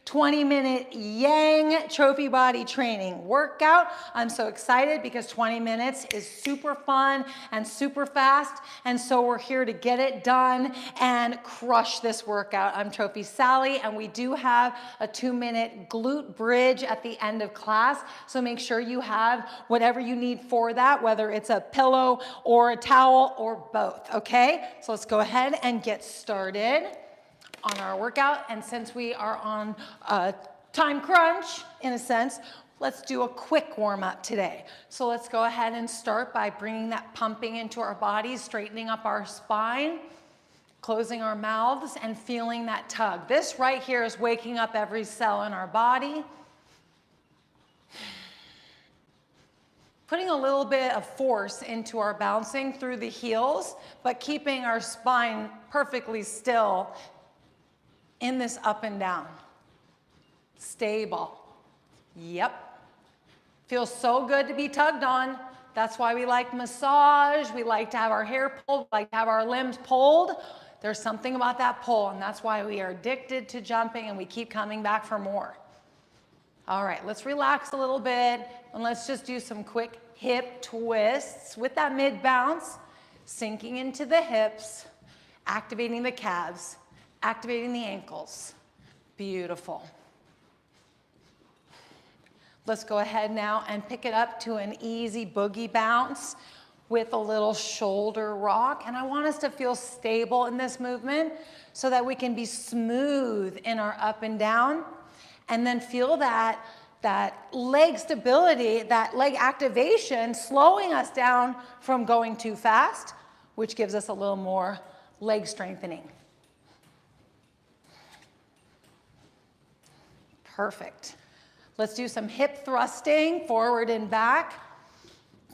20-minute Yang Trophy Body Training workout. I'm so excited because 20 minutes is super fun and super fast, and so we're here to get it done and crush this workout. I'm Trophy Sally, and we do have a 2-minute glute bridge at the end of class, so make sure you have whatever you need for that, whether it's a pillow or a towel or both, okay? So let's go ahead and get started on our workout. And since we are on a time crunch, in a sense, let's do a quick warm up today. So let's go ahead and start by bringing that pumping into our bodies, straightening up our spine, closing our mouths, and feeling that tug. This right here is waking up every cell in our body. Putting a little bit of force into our bouncing through the heels, but keeping our spine perfectly still in this up and down. Stable. Yep. Feels so good to be tugged on. That's why we like massage. We like to have our hair pulled, we like to have our limbs pulled. There's something about that pull, and that's why we are addicted to jumping and we keep coming back for more. All right, let's relax a little bit and let's just do some quick hip twists with that mid bounce, sinking into the hips, activating the calves, activating the ankles. Beautiful. Let's go ahead now and pick it up to an easy boogie bounce with a little shoulder rock. And I want us to feel stable in this movement so that we can be smooth in our up and down. And then feel that leg stability, that leg activation, slowing us down from going too fast, which gives us a little more leg strengthening. Perfect. Let's do some hip thrusting, forward and back.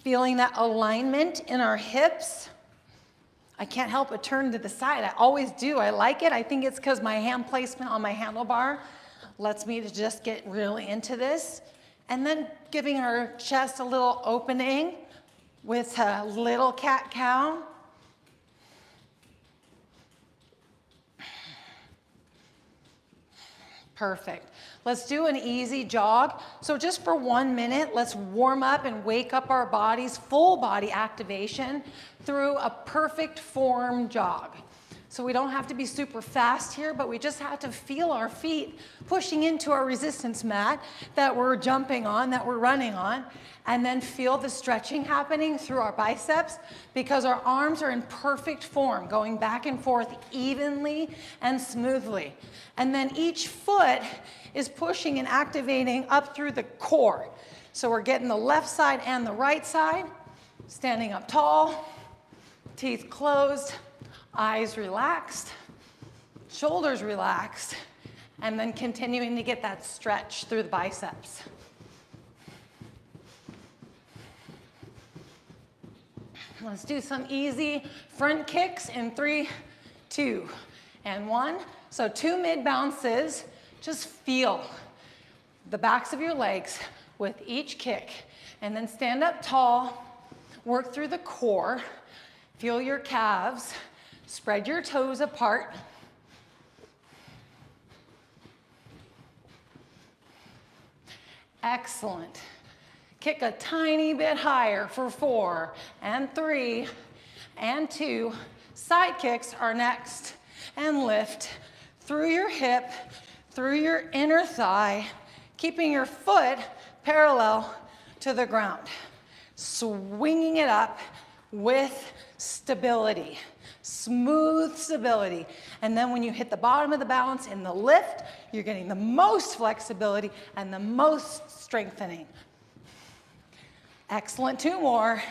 Feeling that alignment in our hips. I can't help but turn to the side. I always do. I like it. I think it's because my hand placement on my handlebar lets me to just get really into this. And then giving our chest a little opening with a little cat-cow. Perfect. Let's do an easy jog. So just for 1 minute, let's warm up and wake up our bodies, full body activation through a perfect form jog. So we don't have to be super fast here, but we just have to feel our feet pushing into our resistance mat that we're jumping on, that we're running on, and then feel the stretching happening through our biceps because our arms are in perfect form, going back and forth evenly and smoothly. And then each foot is pushing and activating up through the core. So we're getting the left side and the right side, standing up tall, teeth closed, eyes relaxed, shoulders relaxed, and then continuing to get that stretch through the biceps. Let's do some easy front kicks in 3, 2, and 1. So 2 mid bounces. Just feel the backs of your legs with each kick, and then stand up tall, work through the core, feel your calves, spread your toes apart. Excellent. Kick a tiny bit higher for 4 and 3 and 2. Side kicks are next. And lift through your hip, through your inner thigh, keeping your foot parallel to the ground. Swinging it up with stability, smooth stability. And then when you hit the bottom of the balance in the lift, you're getting the most flexibility and the most strengthening. Excellent, 2 more.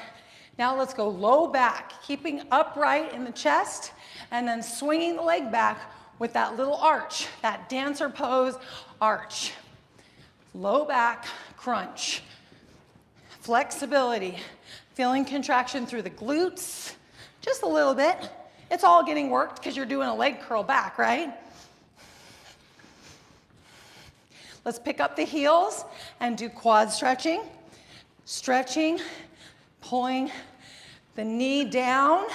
Now let's go low back, keeping upright in the chest, and then swinging the leg back with that little arch, that dancer pose arch. Low back, crunch. Flexibility, feeling contraction through the glutes, just a little bit. It's all getting worked because you're doing a leg curl back, right? Let's pick up the heels and do quad stretching. Stretching, pulling the knee down,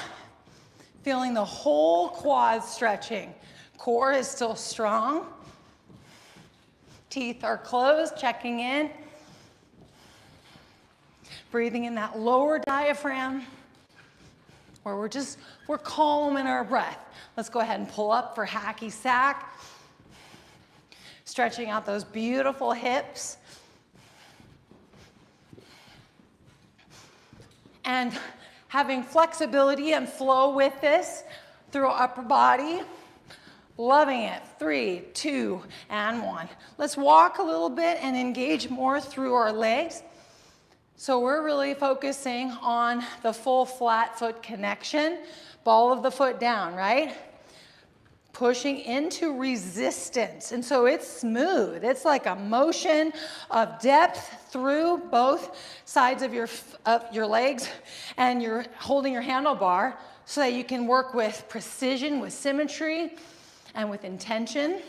feeling the whole quad stretching. Core is still strong. Teeth are closed, checking in. Breathing in that lower diaphragm, where we're calm in our breath. Let's go ahead and pull up for hacky sack. Stretching out those beautiful hips. And having flexibility and flow with this through our upper body. Loving it. 3, 2, and 1. Let's walk a little bit and engage more through our legs. So we're really focusing on the full flat foot connection, ball of the foot down, right? Pushing into resistance. And so it's smooth. It's like a motion of depth through both sides of your legs, and you're holding your handlebar so that you can work with precision, with symmetry, and with intention.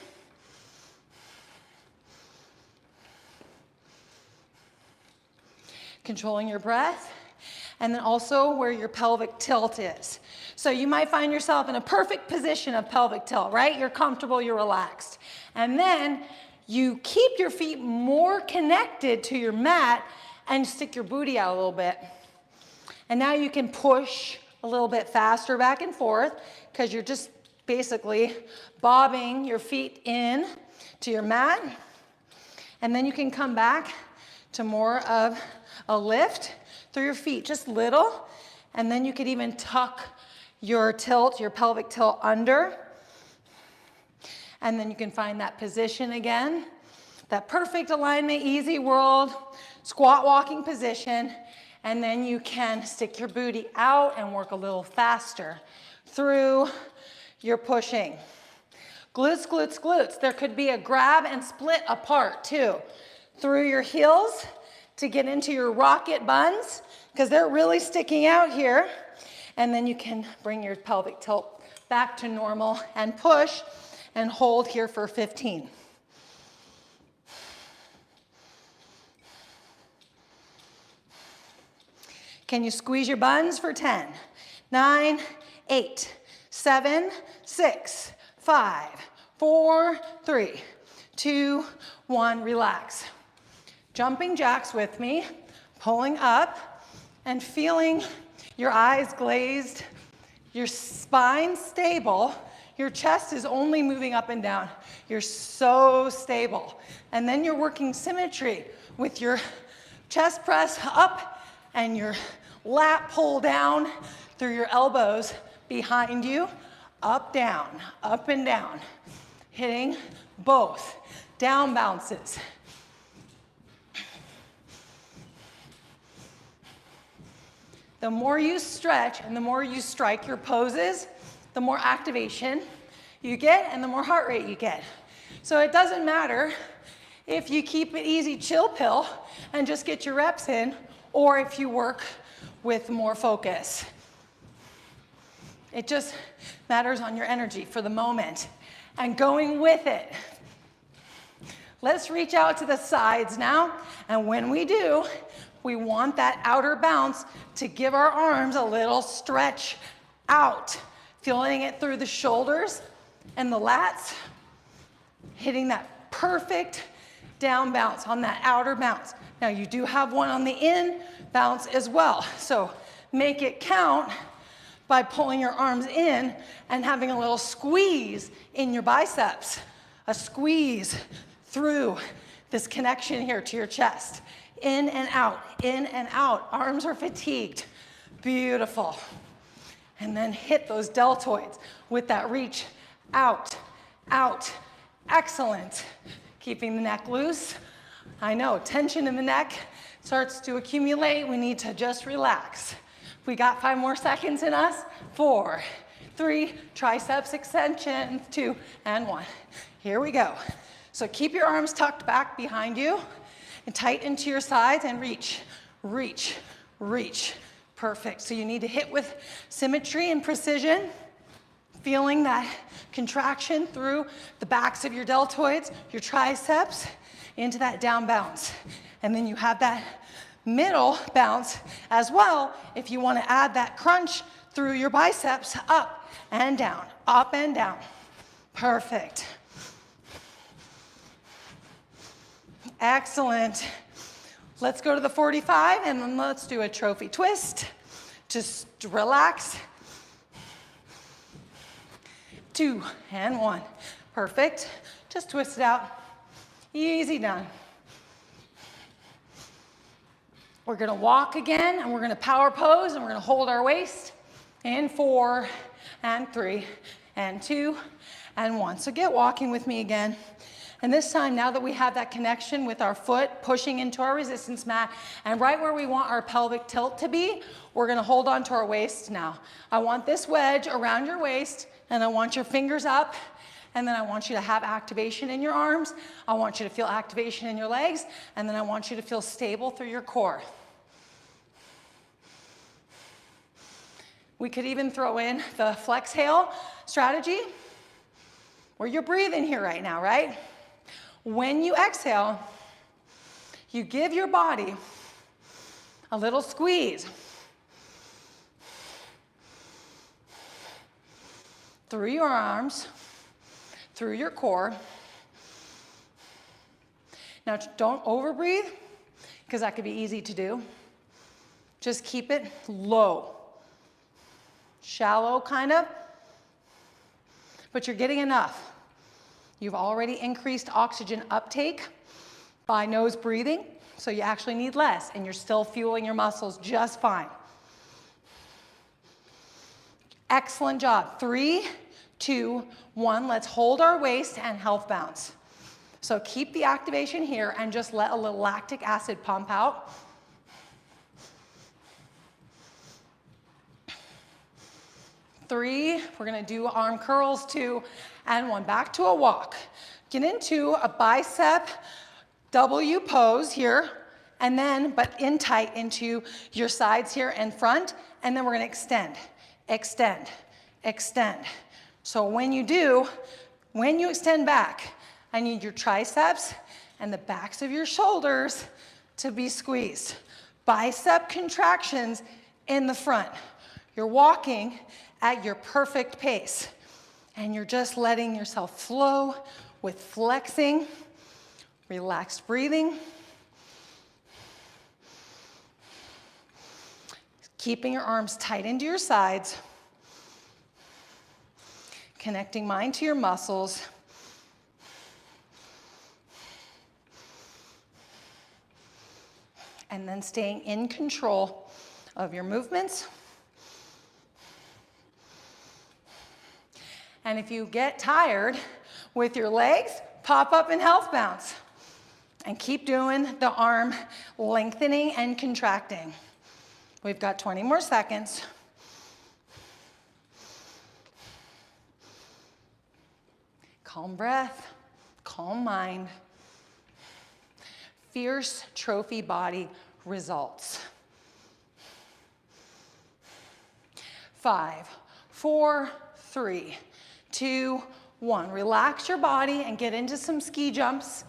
Controlling your breath, and then also where your pelvic tilt is. So you might find yourself in a perfect position of pelvic tilt, right? You're comfortable, you're relaxed. And then you keep your feet more connected to your mat and stick your booty out a little bit. And now you can push a little bit faster back and forth because you're just basically bobbing your feet in to your mat. And then you can come back to more of a lift through your feet, just little. And then you could even tuck your tilt, your pelvic tilt under. And then you can find that position again, that perfect alignment, easy world, squat walking position. And then you can stick your booty out and work a little faster through your pushing. Glutes, glutes, glutes. There could be a grab and split apart too. Through your heels to get into your rocket buns, because they're really sticking out here. And then you can bring your pelvic tilt back to normal and push and hold here for 15. Can you squeeze your buns for 10, 9, 8, 7, 6, 5, 4, 3, 2, 1, relax. Jumping jacks with me, pulling up and feeling your eyes glazed, your spine stable, your chest is only moving up and down. You're so stable. And then you're working symmetry with your chest press up and your lat pull down through your elbows behind you, up, and down, hitting both down bounces. The more you stretch and the more you strike your poses, the more activation you get and the more heart rate you get. So it doesn't matter if you keep it easy, chill pill, and just get your reps in, or if you work with more focus. It just matters on your energy for the moment and going with it. Let's reach out to the sides now, and when we do, we want that outer bounce to give our arms a little stretch out, feeling it through the shoulders and the lats, hitting that perfect down bounce on that outer bounce. Now you do have one on the in bounce as well, so make it count by pulling your arms in and having a little squeeze in your biceps, a squeeze through this connection here to your chest. In and out, in and out. Arms are fatigued. Beautiful. And then hit those deltoids with that reach out, out. Excellent. Keeping the neck loose. I know, tension in the neck starts to accumulate. We need to just relax. We got 5 more seconds in us. 4, 3, triceps extension, 2, and 1. Here we go. So keep your arms tucked back behind you and tight into your sides and reach, reach, reach. Perfect. So you need to hit with symmetry and precision, feeling that contraction through the backs of your deltoids, your triceps, into that down bounce. And then you have that middle bounce as well if you want to add that crunch through your biceps, up and down, up and down. Perfect. Excellent. Let's go to the 45 and then let's do a trophy twist. Just relax. 2 and 1. Perfect. Just twist it out. Easy done. We're gonna walk again and we're gonna power pose and we're gonna hold our waist in 4 and 3 and 2 and 1. So get walking with me again. And this time, now that we have that connection with our foot pushing into our resistance mat and right where we want our pelvic tilt to be, we're gonna hold on to our waist now. I want this wedge around your waist and I want your fingers up, and then I want you to have activation in your arms. I want you to feel activation in your legs, and then I want you to feel stable through your core. We could even throw in the flex hail strategy where you're breathing here right now, right? When you exhale, you give your body a little squeeze through your arms, through your core. Now don't overbreathe, because that could be easy to do. Just keep it low, shallow kind of, but you're getting enough. You've already increased oxygen uptake by nose breathing, so you actually need less, and you're still fueling your muscles just fine. Excellent job. 3, 2, 1. Let's hold our waist and health bounce. So keep the activation here and just let a little lactic acid pump out. 3, we're gonna do arm curls, 2 and 1. Back to a walk. Get into a bicep W pose here, and then, but in tight into your sides here and front, and then we're gonna extend, extend, extend. So when you extend back, I need your triceps and the backs of your shoulders to be squeezed. Bicep contractions in the front. You're walking at your perfect pace, and you're just letting yourself flow with flexing, relaxed breathing, keeping your arms tight into your sides, connecting mind to your muscles, and then staying in control of your movements. And if you get tired with your legs, pop up and health bounce. And keep doing the arm lengthening and contracting. We've got 20 more seconds. Calm breath, calm mind. Fierce trophy body results. 5, 4, 3, 2, 1. Relax your body and get into some ski jumps.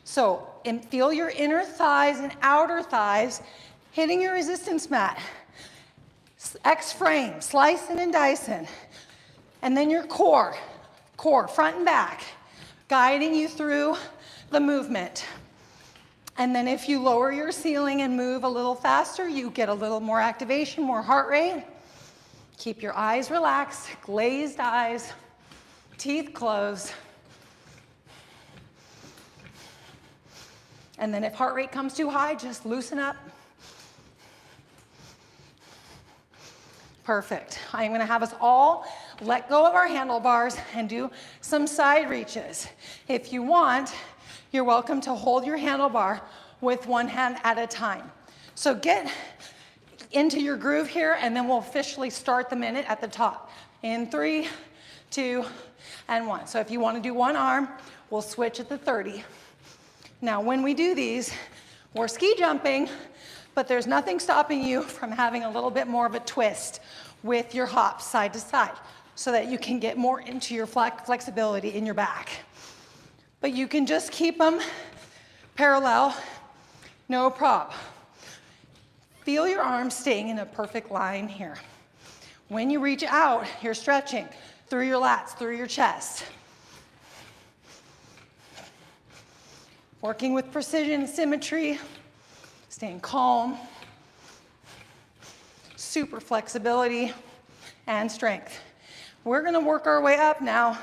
So, and feel your inner thighs and outer thighs hitting your resistance mat. X-frame, slicing and dicing. And then your core, front and back, guiding you through the movement. And then if you lower your ceiling and move a little faster, you get a little more activation, more heart rate. Keep your eyes relaxed, glazed eyes, teeth closed. And then if heart rate comes too high, just loosen up. Perfect. I'm gonna have us all let go of our handlebars and do some side reaches. If you want, you're welcome to hold your handlebar with one hand at a time. So get into your groove here, and then we'll officially start the minute at the top. In 3, 2, and 1. So if you want to do one arm, we'll switch at the 30. Now, when we do these, we're ski jumping, but there's nothing stopping you from having a little bit more of a twist with your hops side to side so that you can get more into your flexibility in your back. But you can just keep them parallel, no problem. Feel your arms staying in a perfect line here. When you reach out, you're stretching through your lats, through your chest. Working with precision, symmetry, staying calm, super flexibility, and strength. We're gonna work our way up now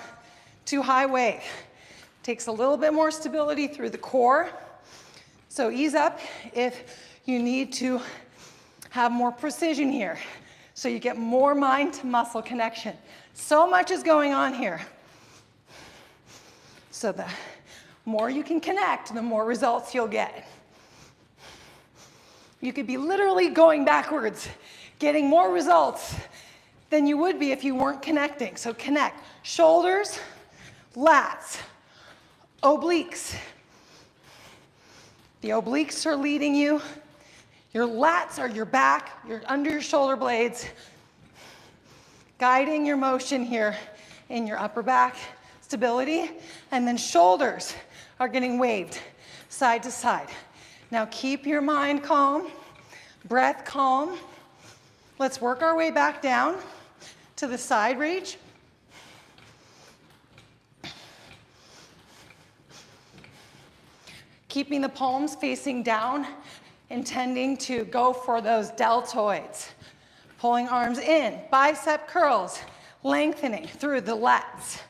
to high wave. Takes a little bit more stability through the core. So ease up if you need to have more precision here. So you get more mind to muscle connection. So much is going on here. So the more you can connect, the more results you'll get. You could be literally going backwards, getting more results than you would be if you weren't connecting. So connect. Shoulders, lats, obliques. The obliques are leading you. Your lats are your back, you're under your shoulder blades, guiding your motion here in your upper back stability. And then shoulders are getting waved side to side. Now keep your mind calm, breath calm. Let's work our way back down to the side reach. Keeping the palms facing down, intending to go for those deltoids. Pulling arms in, bicep curls, lengthening through the lats.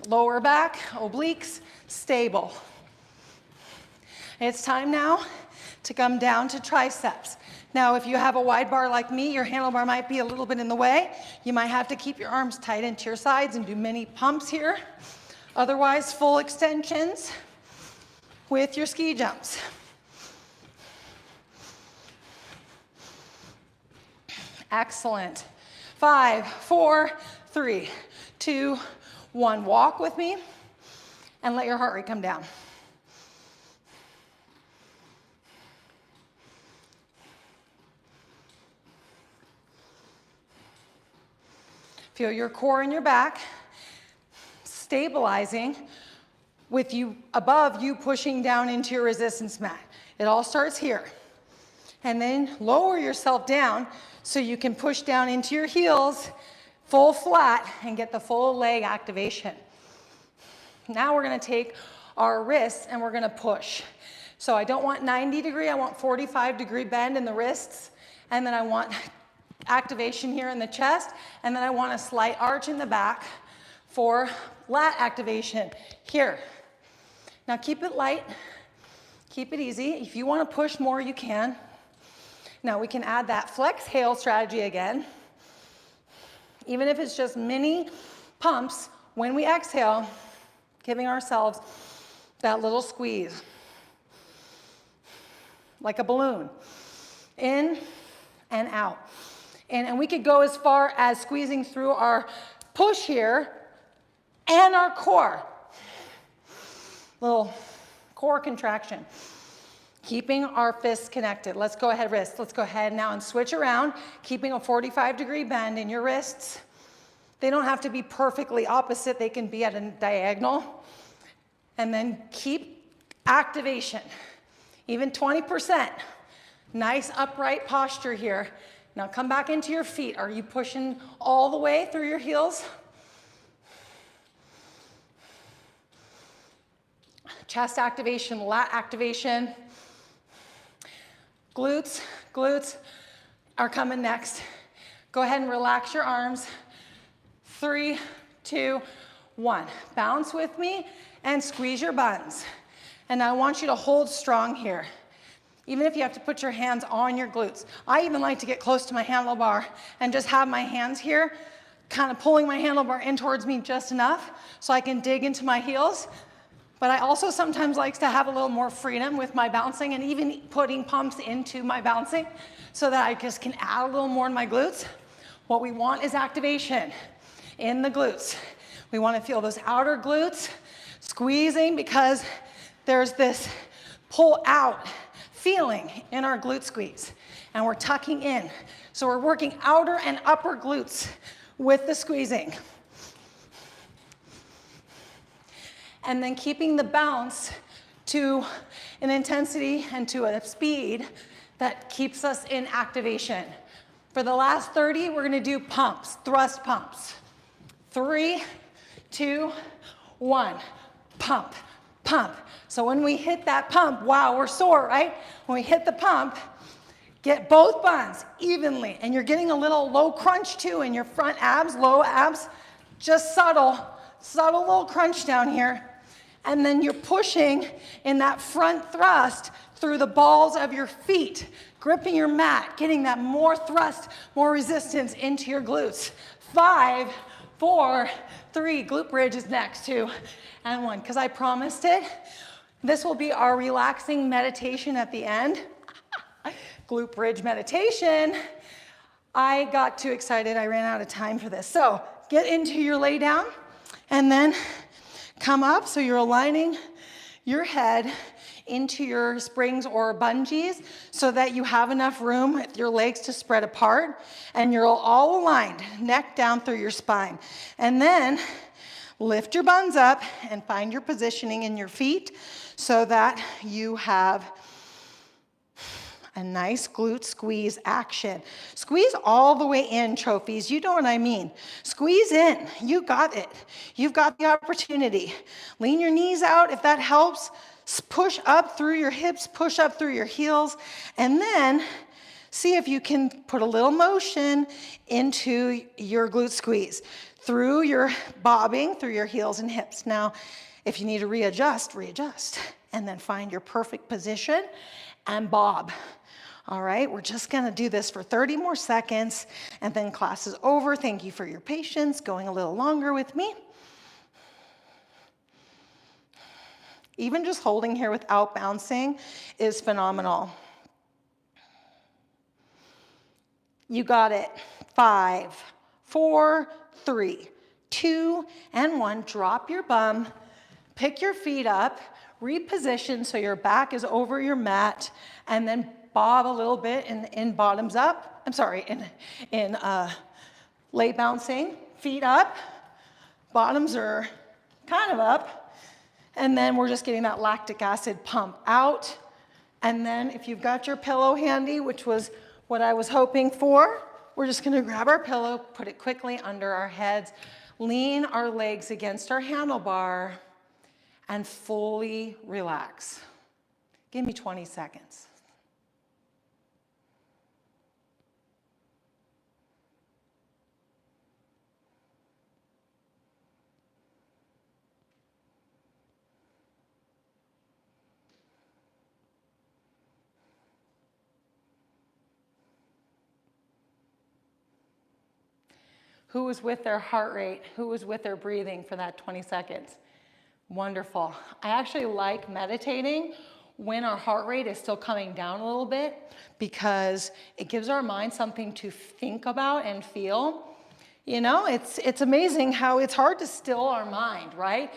Lower back, obliques, stable. It's time now to come down to triceps. Now, if you have a wide bar like me, your handlebar might be a little bit in the way. You might have to keep your arms tight into your sides and do mini pumps here. Otherwise, full extensions with your ski jumps. Excellent. 5, 4, 3, 2, 1. Walk with me and let your heart rate come down. Feel your core in your back, stabilizing with you above you pushing down into your resistance mat. It all starts here. And then lower yourself down so you can push down into your heels, full flat, and get the full leg activation. Now we're gonna take our wrists and we're gonna push. So I don't want 90 degree, I want 45-degree bend in the wrists, and then I want activation here in the chest, and then I want a slight arch in the back for lat activation here. Now keep it light, keep it easy. If you want to push more, you can. Now we can add that flex hail strategy again. Even if it's just mini pumps, when we exhale, giving ourselves that little squeeze, like a balloon, in and out. And we could go as far as squeezing through our push here and our core. Little core contraction. Keeping our fists connected. Let's go ahead, wrists. Let's go ahead now and switch around, keeping a 45-degree bend in your wrists. They don't have to be perfectly opposite. They can be at a diagonal. And then keep activation. Even 20%. Nice upright posture here. Now come back into your feet. Are you pushing all the way through your heels? Chest activation, lat activation. Glutes are coming next. Go ahead and relax your arms. 3, 2, 1. Bounce with me and squeeze your buns. And I want you to hold strong here. Even if you have to put your hands on your glutes. I even like to get close to my handlebar and just have my hands here, kind of pulling my handlebar in towards me just enough so I can dig into my heels. But I also sometimes like to have a little more freedom with my bouncing and even putting pumps into my bouncing so that I just can add a little more in my glutes. What we want is activation in the glutes. We want to feel those outer glutes squeezing because there's this pull out feeling in our glute squeeze, and we're tucking in. So we're working outer and upper glutes with the squeezing. And then keeping the bounce to an intensity and to a speed that keeps us in activation. For the last 30, we're gonna do pumps, thrust pumps. 3, 2, 1, pump, pump. So when we hit that pump, wow, we're sore, right? When we hit the pump, get both buns evenly, and you're getting a little low crunch too in your front abs, low abs, just subtle little crunch down here. And then you're pushing in that front thrust through the balls of your feet, gripping your mat, getting that more thrust, more resistance into your glutes. 5, 4, 3, glute bridge is next, 2, and 1, because I promised it. This will be our relaxing meditation at the end. Glute bridge meditation. I got too excited, I ran out of time for this. So get into your lay down, and then come up, so you're aligning your head into your springs or bungees so that you have enough room with your legs to spread apart, and you're all aligned, neck down through your spine. And then lift your buns up and find your positioning in your feet so that you have a nice glute squeeze action. Squeeze all the way in, trophies. You know what I mean. Squeeze in. You got it. You've got the opportunity. Lean your knees out if that helps. Push up through your hips, push up through your heels, and then see if you can put a little motion into your glute squeeze through your bobbing, through your heels and hips. Now, if you need to readjust, and then find your perfect position and bob. All right, we're just gonna do this for 30 more seconds, and then class is over. Thank you for your patience, going a little longer with me. Even just holding here without bouncing is phenomenal. You got it. 5, 4, 3, 2, and 1. Drop your bum, pick your feet up, reposition so your back is over your mat, and then bob a little bit in bottoms up. I'm sorry, in lay bouncing. Feet up, bottoms are kind of up, and then we're just getting that lactic acid pump out. And then if you've got your pillow handy, which was what I was hoping for, we're just gonna grab our pillow, put it quickly under our heads, lean our legs against our handlebar, and fully relax. Give me 20 seconds. Who was with their heart rate? Who was with their breathing for that 20 seconds? Wonderful. I actually like meditating when our heart rate is still coming down a little bit, because it gives our mind something to think about and feel. You know, it's amazing how it's hard to still our mind, right?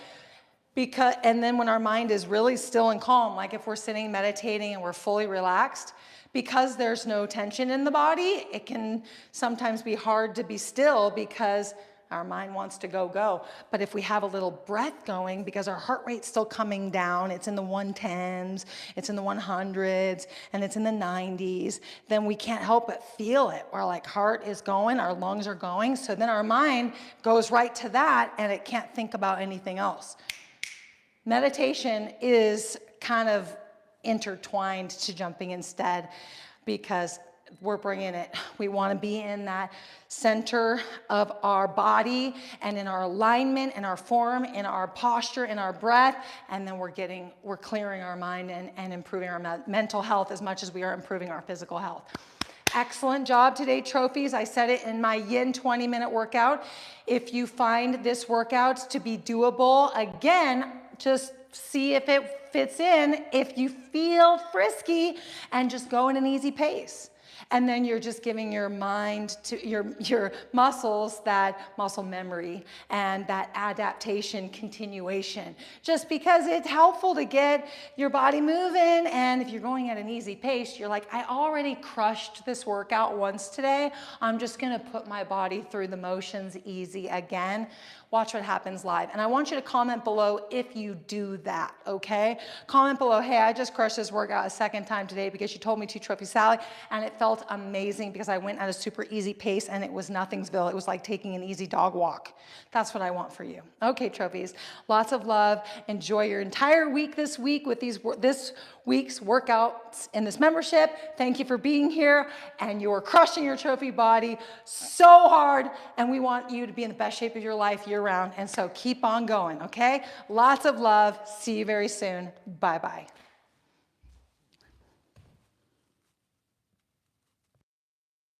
And then when our mind is really still and calm, like if we're sitting meditating and we're fully relaxed, because there's no tension in the body, it can sometimes be hard to be still because our mind wants to go. But if we have a little breath going, because our heart rate's still coming down, it's in the 110s, it's in the 100s, and it's in the 90s, then we can't help but feel it. Our like heart is going, our lungs are going, so then our mind goes right to that and it can't think about anything else. Meditation is kind of intertwined to jumping instead, because we're bringing it. We want to be in that center of our body and in our alignment, in our form, in our posture, in our breath, and then we're clearing our mind and improving our mental health as much as we are improving our physical health. Excellent job today, trophies. I said it in my yin 20-minute workout. If you find this workout to be doable, again, just see if it fits in. If you feel frisky, and just go in an easy pace. And then you're just giving your mind to your muscles that muscle memory and that adaptation continuation. Just because it's helpful to get your body moving, and if you're going at an easy pace, you're like, I already crushed this workout once today. I'm just gonna put my body through the motions easy again. Watch what happens live. And I want you to comment below if you do that, okay? Comment below, hey, I just crushed this workout a second time today because you told me to, Trophy Sally, and it felt amazing because I went at a super easy pace and it was Nothingsville. It was like taking an easy dog walk. That's what I want for you. Okay, trophies. Lots of love. Enjoy your entire week this week with this week's workouts in this membership. Thank you for being here, and you're crushing your trophy body so hard, and we want you to be in the best shape of your life year round, and so keep on going, okay? Lots of love. See you very soon. Bye-bye.